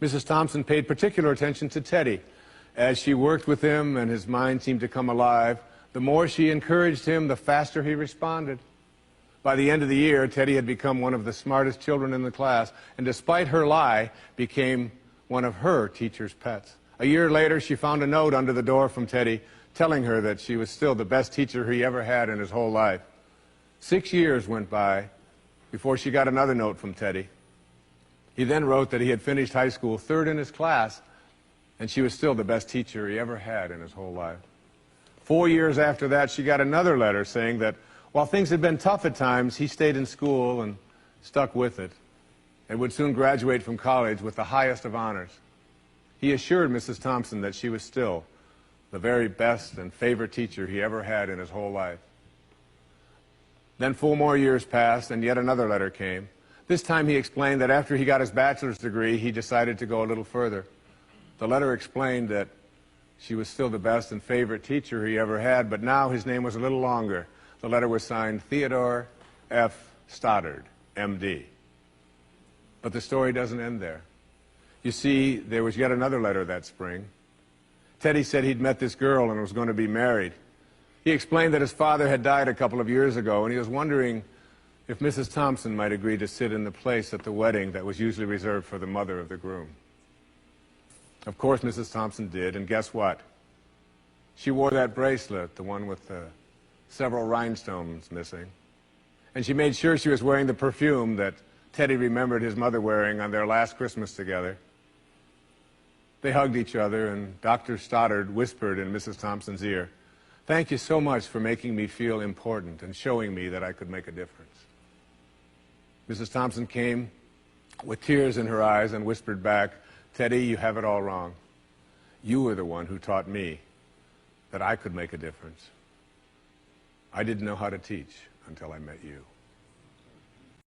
Mrs. Thompson paid particular attention to Teddy. As she worked with him and his mind seemed to come alive, the more she encouraged him, the faster he responded. By the end of the year, Teddy had become one of the smartest children in the class, and despite her lie, became one of her teacher's pets. A year later, she found a note under the door from Teddy telling her that she was still the best teacher he ever had in his whole life. 6 years went by before she got another note from Teddy. He then wrote that he had finished high school third in his class, and she was still the best teacher he ever had in his whole life. 4 years after that, she got another letter saying that while things had been tough at times, he stayed in school and stuck with it, and would soon graduate from college with the highest of honors. He assured Mrs. Thompson that she was still the very best and favorite teacher he ever had in his whole life. Then 4 more years passed, and yet another letter came. This time he explained that after he got his bachelor's degree, he decided to go a little further. The letter explained that she was still the best and favorite teacher he ever had, but now his name was a little longer. The letter was signed Theodore F. Stoddard, M.D. But the story doesn't end there. You see, there was yet another letter that spring. Teddy said he'd met this girl and was going to be married. He explained that his father had died a couple of years ago, and he was wondering if Mrs. Thompson might agree to sit in the place at the wedding that was usually reserved for the mother of the groom. Of course, Mrs. Thompson did, and guess what? She wore that bracelet, the one with several rhinestones missing. And she made sure she was wearing the perfume that Teddy remembered his mother wearing on their last Christmas together. They hugged each other, and Dr. Stoddard whispered in Mrs. Thompson's ear, "Thank you so much for making me feel important and showing me that I could make a difference." Mrs. Thompson came with tears in her eyes and whispered back, "Teddy, you have it all wrong. You were the one who taught me that I could make a difference. I didn't know how to teach until I met you."